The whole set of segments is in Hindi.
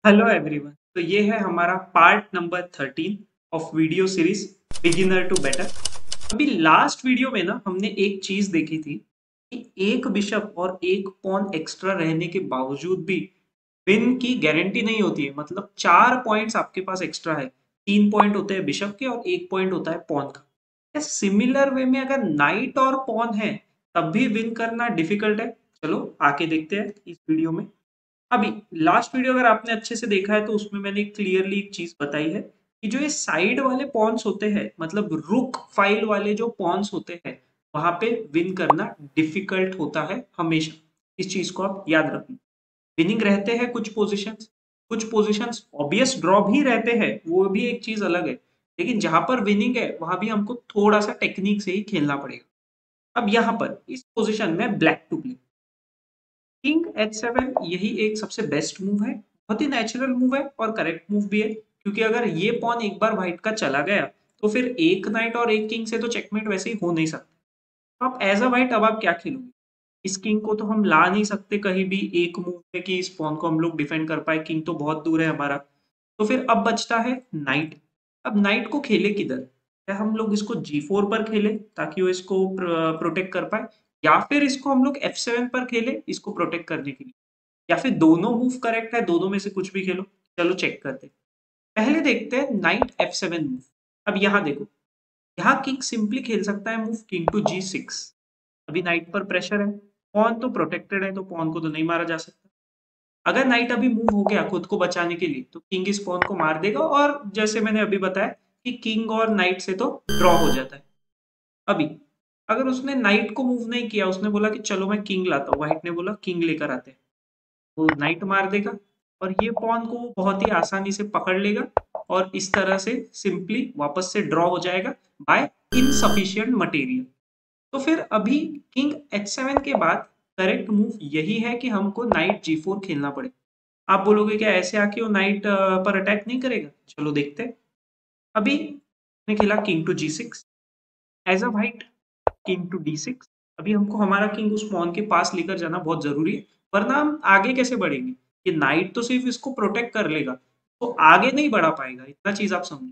Hello everyone. तो ये है हमारा part number 13 of video series beginner to better. अभी लास्ट वीडियो में ना हमने एक चीज देखी थी कि एक बिशप और एक पॉन एक्स्ट्रा रहने के बावजूद भी विन की गारंटी नहीं होती है। मतलब 4 पॉइंट्स आपके पास एक्स्ट्रा है, 3 पॉइंट होते हैं बिशप के और 1 पॉइंट होता है पॉन का। या सिमिलर वे में अगर नाइट और पॉन है तब भी विन करना डिफिकल्ट है। चलो आके देखते हैं इस वीडियो में। अभी लास्ट वीडियो अगर आपने अच्छे से देखा है तो उसमें मैंने क्लियरली एक चीज बताई है कि जो ये साइड वाले पॉन्स होते हैं, मतलब रुक फाइल वाले जो पॉन्स होते हैं, वहां पे विन करना डिफिकल्ट होता है हमेशा। इस चीज को आप याद रखना। विनिंग रहते हैं कुछ पोजीशंस ऑब्वियस ड्रॉ भी रहते हैं, वो भी एक चीज अलग है। लेकिन जहां पर विनिंग है वहां भी हमको थोड़ा सा टेक्निक से ही खेलना पड़ेगा। अब यहाँ पर इस पोजीशन में black to play king H7, यही एक सबसे बेस्ट मूव है। बहुत ही नेचुरल मूव है और करेक्ट मूव भी है, क्योंकि अगर ये पॉन एक बार व्हाइट का चला गया तो फिर एक नाइट और एक किंग से तो चेकमेट वैसे ही हो नहीं सकता। तो आप एज अ व्हाइट अब आप क्या खेलोगे? इस किंग को तो हम ला नहीं सकते कहीं भी एक मूव में कि इस पॉन को हम लोग डिफेंड कर पाए, किंग तो बहुत दूर है हमारा। तो फिर अब बचता है नाइट। अब नाइट को खेले किधर? क्या हम लोग इसको G4 पर खेले ताकि वो इसको प्रोटेक्ट कर पाए, या फिर इसको हम लोग F7 पर खेले इसको प्रोटेक्ट करने के लिए, या फिर दोनों मूव करेक्ट है, दोनों में से कुछ भी खेलो। चलो चेक करते हैं। पहले देखते हैं नाइट F7 मूव। अब यहाँ देखो, यहाँ किंग सिंपली खेल सकता है मूव किंग टू G6। अभी नाइट पर प्रेशर है, पॉन तो प्रोटेक्टेड है तो पॉन को तो नहीं मारा जा सकता। अगर नाइट अभी मूव हो गया खुद को बचाने के लिए तो किंग इस पॉन को मार देगा, और जैसे मैंने अभी बताया कि किंग और नाइट से तो ड्रॉ हो जाता है। अभी अगर उसने नाइट को मूव नहीं किया, उसने बोला कि चलो मैं किंग लाता हूँ, व्हाइट ने बोला किंग लेकर आते हैं, वो नाइट मार देगा और ये पॉन को वो बहुत ही आसानी से पकड़ लेगा और इस तरह से सिंपली वापस से ड्रॉ हो जाएगा बाय इनसफिशियंट मटेरियल। तो फिर अभी किंग H7 के बाद करेक्ट मूव यही है कि हमको नाइट G4 खेलना पड़े। आप बोलोगे क्या ऐसे आके वो नाइट पर अटैक नहीं करेगा? चलो देखते हैं। अभी ने खेला king to G6 as a white, king to D6। अभी हमको हमारा किंग उस पॉन के पास लेकर जाना बहुत जरूरी है, वरना हम आगे कैसे बढ़ेंगे? ये नाइट तो सिर्फ इसको प्रोटेक्ट कर लेगा, तो आगे नहीं बढ़ा पाएगा, इतना चीज आप समझो।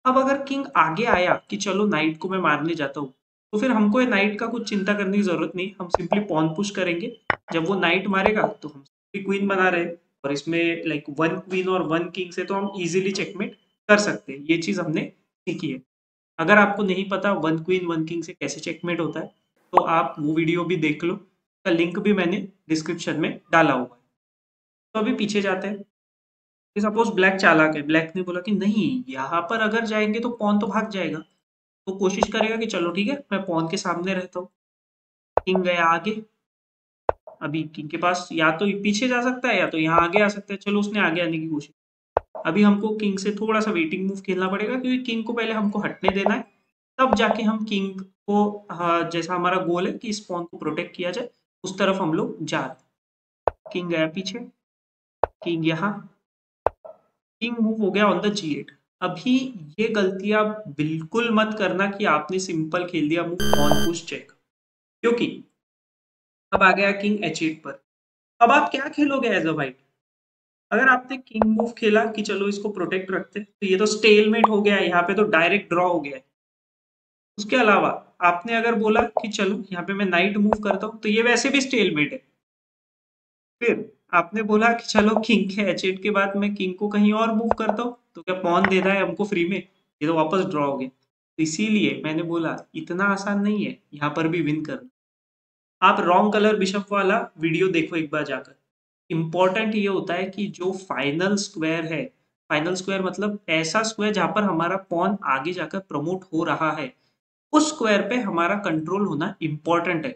अब अगर किंग आगे आया कि चलो नाइट को मैं मारने जाता हूँ, तो फिर हमको ये नाइट का कुछ चिंता करने की जरूरत नहीं, हम सिंपली पॉन पुश करेंगे। जब वो नाइट मारेगा तो हम क्वीन बना रहे हैं, और इसमें लाइक वन क्वीन और वन किंग से तो हम इजीली चेकमेट कर सकते हैं। ये चीज हमने सीखी है। अगर आपको नहीं पता वन क्वीन वन किंग से कैसे चेकमेट होता है तो आप वो वीडियो भी देख लो, का लिंक भी मैंने डिस्क्रिप्शन में डाला हुआ है। तो अभी पीछे जाते हैं। सपोज ब्लैक चालाक है, ब्लैक ने बोला कि नहीं, यहाँ पर अगर जाएंगे तो पॉन तो भाग जाएगा। तो कोशिश करेगा कि चलो ठीक है मैं पॉन के सामने रहता हूँ। किंग गया आगे। अभी किंग के पास या तो पीछे जा सकता है या तो यहाँ आगे आ सकता है। चलो उसने आगे आने की कोशिश। अभी हमको किंग से थोड़ा सा वेटिंग मूव खेलना पड़ेगा, क्योंकि किंग को पहले हमको हटने देना है, तब जाके हम किंग को, हाँ, जैसा हमारा गोल है कि इस पॉन को प्रोटेक्ट किया जाए, उस तरफ हम लोग जा रहे हैं। किंग गया पीछे, किंग यहाँ, किंग मूव हो गया ऑन द G8। अभी ये गलती आप बिल्कुल मत करना कि आपने सिंपल खेल दिया मूव ऑन पुश चेक, क्योंकि अब आ गया किंग H8 पर। अब आप क्या खेलोगे एज अ वाइट? अगर आपने किंग मूव खेला कि चलो इसको प्रोटेक्ट रखते, तो ये तो स्टेलमेट हो गया है, यहाँ पे तो डायरेक्ट ड्रॉ हो गया है। उसके अलावा आपने अगर बोला कि चलो यहाँ पे मैं नाइट मूव करता हूँ, तो ये वैसे भी स्टेलमेट है। फिर आपने बोला कि चलो किंग के H8 के बाद मैं किंग को कहीं और मूव करता हूँ, तो क्या पॉन दे रहा है हमको फ्री में? ये तो वापस ड्रॉ हो गया। तो इसीलिए मैंने बोला इतना आसान नहीं है यहाँ पर भी विन करना। आप रॉन्ग कलर बिशप वाला वीडियो देखो एक बार जाकर। इम्पोर्टेंट ये होता है कि जो फाइनल स्क्वायर है, फाइनल स्क्वायर मतलब ऐसा स्क्वायर जहां पर हमारा पॉन आगे जाकर प्रमोट हो रहा है, उस स्क्वायर पे हमारा कंट्रोल होना इम्पोर्टेंट है।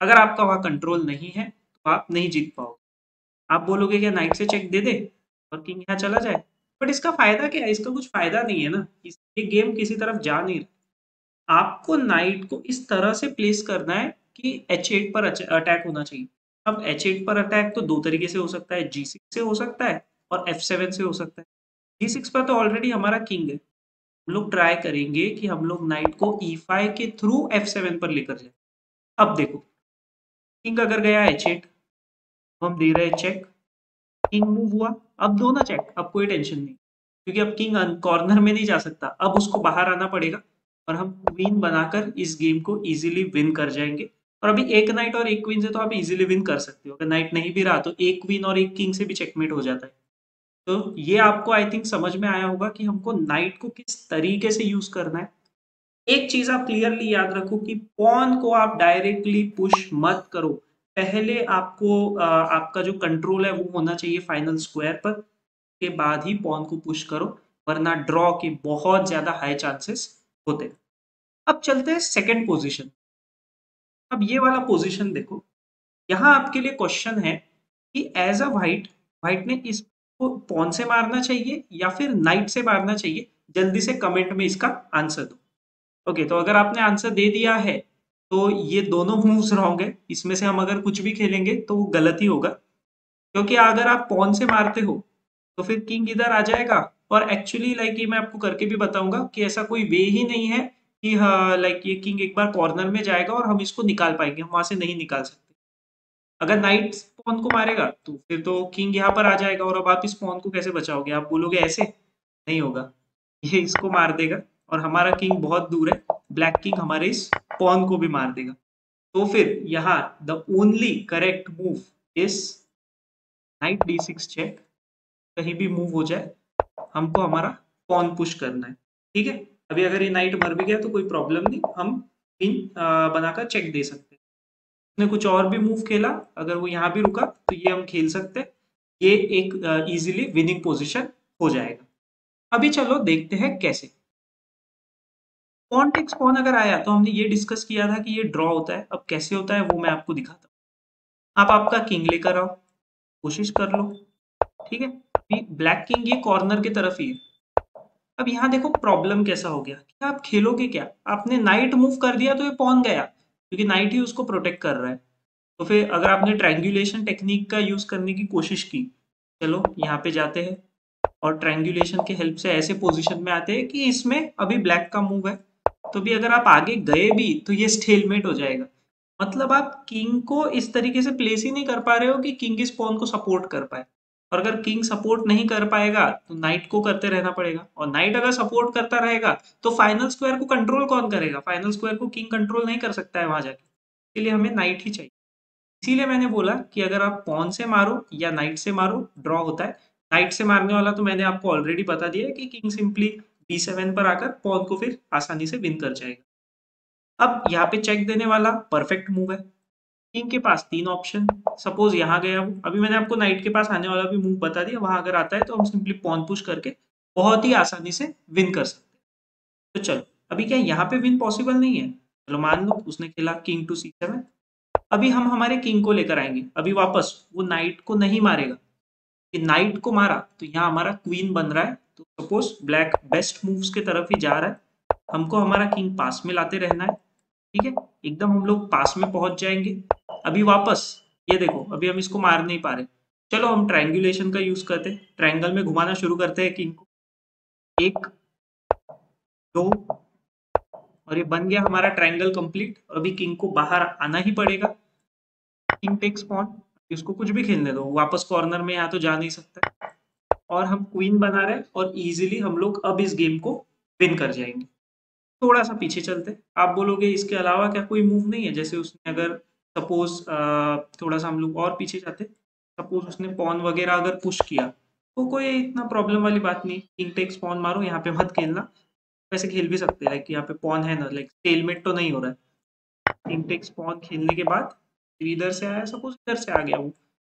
अगर आपका वहां कंट्रोल नहीं है तो आप नहीं जीत पाओगे। आप बोलोगे क्या नाइट से चेक दे दे और किंग यहाँ चला जाए, बट इसका फायदा क्या है? इसका कुछ फायदा नहीं है ना, ये गेम किसी तरफ जा नहीं रहा। आपको नाइट को इस तरह से प्लेस करना है कि H8 पर अटैक होना चाहिए। अब H8 पर अटैक तो दो तरीके से हो सकता है, G6 से हो सकता है और F7 से हो सकता है। G6 पर तो ऑलरेडी हमारा किंग है। हम लोग ट्राई करेंगे कि हम लोग नाइट को E5 के थ्रू F7 पर लेकर जाए। अब देखो, किंग अगर गया H8 तो हम दे रहे हैं चेक, किंग मूव हुआ, अब दो ना चेक, अब कोई टेंशन नहीं, क्योंकि अब किंग कॉर्नर में नहीं जा सकता, अब उसको बाहर आना पड़ेगा और हम क्वीन बनाकर इस गेम को इजीली विन कर जाएंगे। और अभी एक नाइट और एक क्वीन से तो आप इजीली विन कर सकते हो, अगर नाइट नहीं भी रहा तो एक क्वीन और एक किंग से भी चेकमेट हो जाता है। तो ये आपको आई थिंक समझ में आया होगा कि हमको नाइट को किस तरीके से यूज करना है। एक चीज आप क्लियरली याद रखो कि पॉन को आप डायरेक्टली पुश मत करो, पहले आपको आपका जो कंट्रोल है वो होना चाहिए फाइनल स्क्वायर पर, के बाद ही पॉन को पुश करो, वरना ड्रॉ के बहुत ज्यादा हाई चांसेस होते हैं। अब चलते हैं सेकंड पोजीशन। अब ये वाला पोजीशन देखो, यहाँ आपके लिए क्वेश्चन है कि एज अ व्हाइट, व्हाइट ने इसको पॉन से मारना चाहिए या फिर नाइट से मारना चाहिए, जल्दी से कमेंट में इसका आंसर दो। ओके, तो अगर आपने आंसर दे दिया है तो ये दोनों मूव्स रॉन्ग है, इसमें से हम अगर कुछ भी खेलेंगे तो वो गलत ही होगा, क्योंकि अगर आप पॉन से मारते हो तो फिर किंग इधर आ जाएगा, और एक्चुअली लाइक ये मैं आपको करके भी बताऊंगा कि ऐसा कोई वे ही नहीं है कि हाँ लाइक ये किंग एक बार कॉर्नर में जाएगा और हम इसको निकाल पाएंगे, हम वहां से नहीं निकाल सकते। अगर नाइट पॉन को मारेगा तो फिर तो किंग यहाँ पर आ जाएगा, और अब आप इस पॉन को कैसे बचाओगे, आप बोलोगे ऐसे नहीं होगा, ये इसको मार देगा और हमारा किंग बहुत दूर है, ब्लैक किंग हमारे इस पॉन को भी मार देगा। तो फिर यहाँ the only correct move is knight d6 check, कहीं भी मूव हो जाए हमको हमारा पॉन पुश करना है। ठीक है, अभी अगर ये नाइट मर भी गया तो कोई प्रॉब्लम नहीं, हम पिन बनाकर चेक दे सकते हैं। उसने कुछ और भी मूव खेला, अगर वो यहाँ भी रुका तो ये हम खेल सकते हैं, ये एक इजीली विनिंग पोजीशन हो जाएगा। अभी चलो देखते हैं कैसे। पॉन टेक्स पॉन अगर आया तो हमने ये डिस्कस किया था कि ये ड्रॉ होता है, अब कैसे होता है वो मैं आपको दिखाता हूँ। आप आपका किंग लेकर आओ, कोशिश कर लो। ठीक है, अभी ब्लैक किंग ये कॉर्नर की तरफ ही है। अब यहाँ देखो प्रॉब्लम कैसा हो गया कि आप खेलोगे क्या, आपने नाइट मूव कर दिया तो ये पॉन गया, क्योंकि नाइट ही उसको प्रोटेक्ट कर रहा है। तो फिर अगर आपने ट्रायंगुलेशन टेक्निक का यूज करने की कोशिश की, चलो यहाँ पे जाते हैं और ट्रायंगुलेशन के हेल्प से ऐसे पोजीशन में आते हैं कि इसमें अभी ब्लैक का मूव है, तो भी अगर आप आगे गए भी तो ये स्टेलमेट हो जाएगा। मतलब आप किंग को इस तरीके से प्लेस ही नहीं कर पा रहे हो कि किंग इस पॉन को सपोर्ट कर पाए, और अगर किंग सपोर्ट नहीं कर पाएगा तो नाइट को करते रहना पड़ेगा, और नाइट अगर सपोर्ट करता रहेगा तो फाइनल स्क्वायर को कंट्रोल कौन करेगा, फाइनल स्क्वायर को किंग कंट्रोल नहीं कर सकता है वहां जाके, इसलिए हमें नाइट ही चाहिए। इसीलिए मैंने बोला कि अगर आप पॉन से मारो या नाइट से मारो ड्रॉ होता है। नाइट से मारने वाला तो मैंने आपको ऑलरेडी बता दिया है कि किंग सिंपली b7 पर आकर पॉन को फिर आसानी से विन कर जाएगा। अब यहाँ पे चेक देने वाला परफेक्ट मूव है, किंग के पास तीन ऑप्शन, सपोज यहाँ गया वो, अभी मैंने आपको नाइट के पास आने वाला भी मूव बता दिया, वहां अगर आता है तो हम सिंपली पॉन पुश करके बहुत ही आसानी से विन कर सकते हैं। तो चलो, अभी क्या यहाँ पे विन पॉसिबल नहीं है, चलो मान लो उसने खेला किंग टू c7, अभी हम हमारे किंग को लेकर आएंगे, अभी वापस वो नाइट को नहीं मारेगा, कि नाइट को मारा तो यहाँ हमारा क्वीन बन रहा है, तो सपोज ब्लैक बेस्ट मूव्स के तरफ ही जा रहा है, हमको हमारा किंग पास में लाते रहना है। ठीक है, एकदम हम लोग पास में पहुंच जाएंगे। अभी वापस ये देखो, अभी हम इसको मार नहीं पा रहे, चलो हम ट्रायंगुलेशन का यूज करते हैं, ट्रायंगल में घुमाना शुरू करते हैं किंग को, एक दो, और ये बन गया हमारा ट्रायंगल कंप्लीट। अभी किंग को बाहर आना ही पड़ेगा, किंग टेक्स पॉन, इसको कुछ भी खेलने दो, वापस कॉर्नर में यहाँ तो जा नहीं सकता, और हम क्वीन बना रहे हैं और इजीली हम लोग अब इस गेम को विन कर जाएंगे। थोड़ा सा पीछे चलते, आप बोलोगे इसके अलावा क्या कोई मूव नहीं है, जैसे उसने अगर सपोज थोड़ा सा हम लोग और पीछे जाते, सपोज उसने पॉन वगैरह अगर पुश किया तो कोई इतना प्रॉब्लम वाली बात नहीं, किंग टेक्स पॉन मारो, यहाँ पे मत खेलना, वैसे खेल भी सकते हैं, लाइक यहाँ पे पॉन है ना, लाइक स्टेलमेट तो नहीं हो रहा है। किंग टेक्स पॉन खेलने के बाद फिर इधर से आया, सपोज इधर से आ गया वो,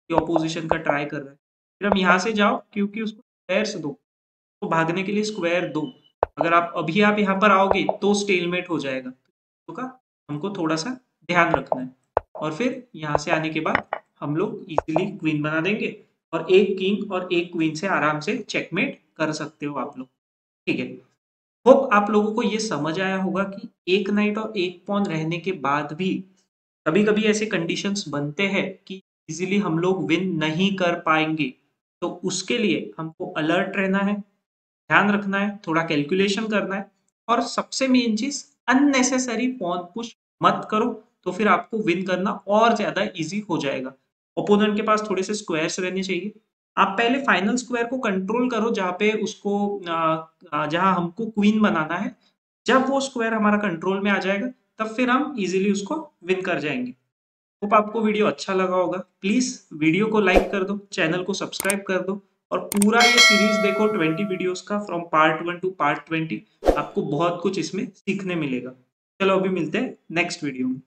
ये ऑपोजिशन का ट्राई कर रहा है, फिर हम यहाँ से जाओ क्योंकि उसको स्क्वायर्स दो, तो भागने के लिए स्क्वायर दो, अगर आप यहाँ पर आओगे तो स्टेलमेट हो जाएगा, तो का हमको थोड़ा सा ध्यान रखना है। और फिर यहाँ से आने के बाद हम लोग इजीली क्वीन बना देंगे, और एक किंग और एक क्वीन से आराम से चेकमेट कर सकते हो आप लोग। ठीक है, होप आप लोगों को ये समझ आया होगा कि एक नाइट और एक पॉन रहने के बाद भी कभी कभी ऐसे कंडीशंस बनते हैं कि इजीली हम लोग विन नहीं कर पाएंगे, तो उसके लिए हमको अलर्ट रहना है, ध्यान रखना है, थोड़ा कैलकुलेशन करना है, और सबसे मेन चीज अननेसेसरी पॉन पुश मत करो, तो फिर आपको विन करना और ज्यादा इजी हो जाएगा। ओपोनेंट के पास थोड़े से स्क्वायर्स रहने चाहिए, आप पहले फाइनल स्क्वायर को कंट्रोल करो जहाँ पे उसको जहाँ हमको क्वीन बनाना है। जब वो स्क्वायर हमारा कंट्रोल में आ जाएगा तब फिर हम इजीली उसको विन कर जाएंगे। होप आपको वीडियो अच्छा लगा होगा। प्लीज वीडियो को लाइक कर दो, चैनल को सब्सक्राइब कर दो और पूरा ये सीरीज देखो 20 वीडियोस का फ्रॉम पार्ट 1 टू पार्ट 20। आपको बहुत कुछ इसमें सीखने मिलेगा। चलो अभी मिलते हैं नेक्स्ट वीडियो में।